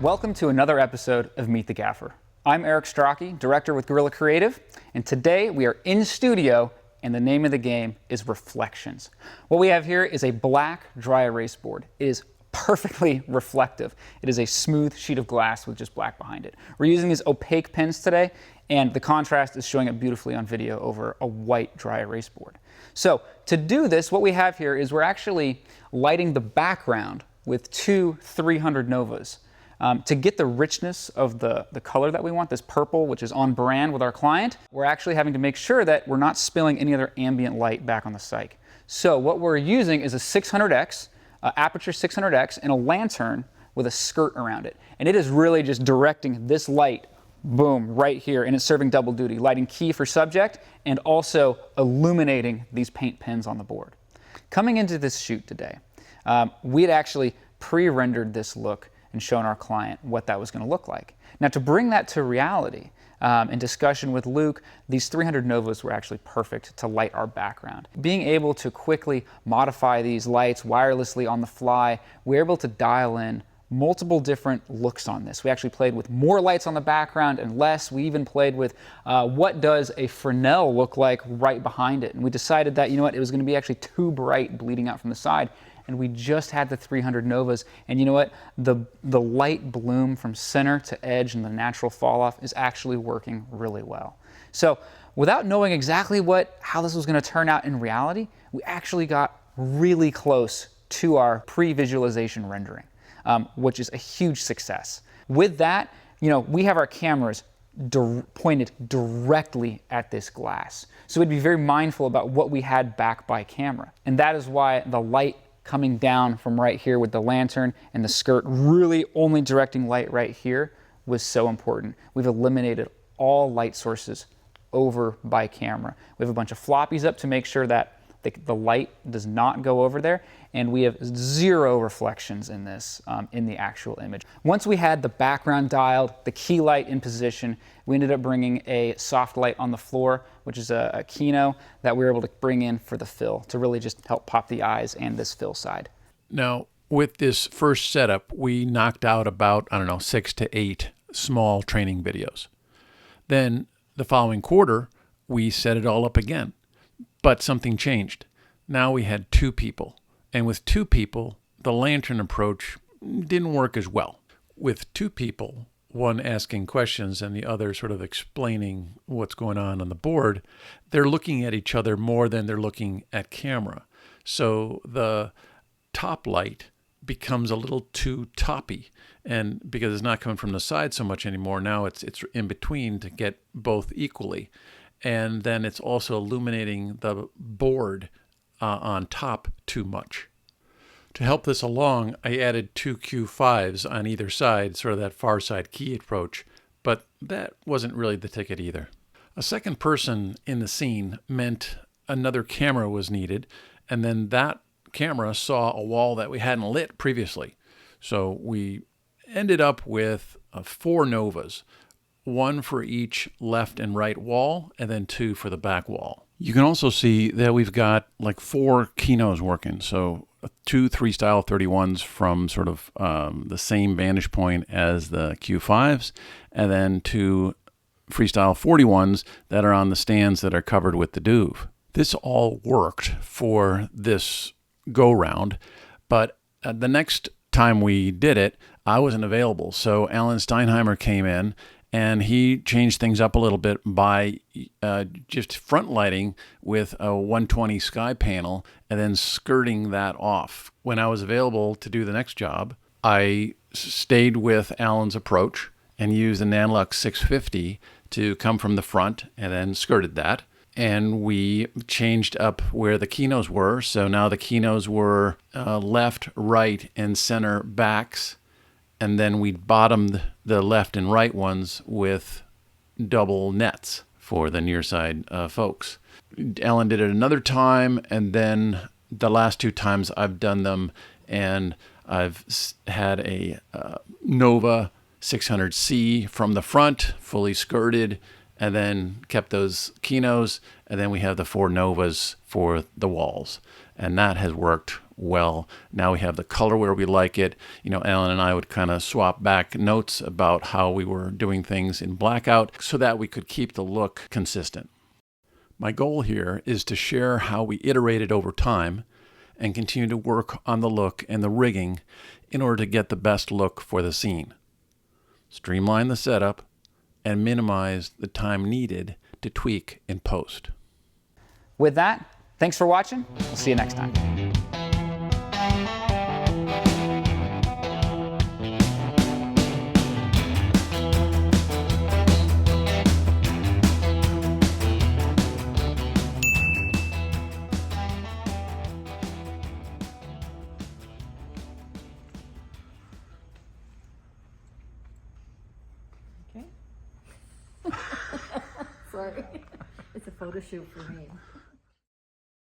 Welcome to another episode of Meet the Gaffer. I'm Eric Strachey, director with Guerrilla Creative, and today we are in studio and the name of the game is Reflections. What we have here is a black dry erase board. It is perfectly reflective. It is a smooth sheet of glass with just black behind it. We're using these opaque pens today, and the contrast is showing up beautifully on video over a white dry erase board. So to do this, what we have here is we're actually lighting the background with two 300 Novas. To get the richness of the color that we want, this purple, which is on brand with our client, we're actually having to make sure that we're not spilling any other ambient light back on the cyc. So what we're using is a 600X, aperture 600X, and a lantern with a skirt around it. And it is really just directing this light, boom, right here, and it's serving double duty, lighting key for subject and also illuminating these paint pens on the board. Coming into this shoot today, we had actually pre-rendered this look and shown our client what that was going to look like. Now, to bring that to reality, in discussion with Luke, these 300 Novas were actually perfect to light our background. Being able to quickly modify these lights wirelessly on the fly, we were able to dial in multiple different looks on this. We actually played with more lights on the background and less. We even played with what does a Fresnel look like right behind it. And we decided that, you know what, it was going to be actually too bright bleeding out from the side. And we just had the 300 Novas, and you know what? The light bloom from center to edge and the natural fall off is actually working really well. So without knowing exactly how this was going to turn out in reality, we actually got really close to our pre-visualization rendering, which is a huge success. With that, you know, we have our cameras pointed directly at this glass. So we'd be very mindful about what we had back by camera. And that is why the light coming down from right here with the lantern and the skirt really only directing light right here was so important. We've eliminated all light sources over by camera. We have a bunch of floppies up to make sure that the light does not go over there, and we have zero reflections in this, in the actual image. Once we had the background dialed, the key light in position, we ended up bringing a soft light on the floor, which is a Kino that we were able to bring in for the fill to really just help pop the eyes and this fill side. Now, with this first setup, we knocked out about, 6 to 8 small training videos. Then the following quarter, we set it all up again. But something changed. Now we had 2 people. And with 2 people, the lantern approach didn't work as well. With 2 people, one asking questions and the other sort of explaining what's going on the board, they're looking at each other more than they're looking at camera. So the top light becomes a little too toppy. And because it's not coming from the side so much anymore, now it's in between to get both equally. And then it's also illuminating the board on top too much. To help this along, I added 2 Q5s on either side, sort of that far side key approach, but that wasn't really the ticket either. A second person in the scene meant another camera was needed, and then that camera saw a wall that we hadn't lit previously. So we ended up with 4 Novas. 1 for each left and right wall, and then 2 for the back wall. You can also see that we've got like 4 Kinos working. So 2 Freestyle 31s from sort of the same vantage point as the Q5s, and then 2 Freestyle 41s that are on the stands that are covered with the Duve. This all worked for this go-round, but the next time we did it, I wasn't available. So Alan Steinheimer came in, and he changed things up a little bit by just front lighting with a 120 sky panel and then skirting that off. When I was available to do the next job, I stayed with Alan's approach and used an Nanlux 650 to come from the front and then skirted that. And we changed up where the Kinos were. So now the Kinos were left, right, and center backs. And then we bottomed the left and right ones with double nets for the near side folks. Ellen did it another time, and then the last 2 times I've done them, and I've had a Nova 600C from the front, fully skirted, and then kept those Kinos, and then we have the 4 Novas for the walls. And that has worked well. Now we have the color where we like it. Alan and I would kind of swap back notes about how we were doing things in blackout so that we could keep the look consistent. My goal here is to share how we iterated over time and continue to work on the look and the rigging in order to get the best look for the scene. Streamline the setup and minimize the time needed to tweak in post. With that, thanks for watching. We'll see you next time. Okay. Sorry. It's a photo shoot for me.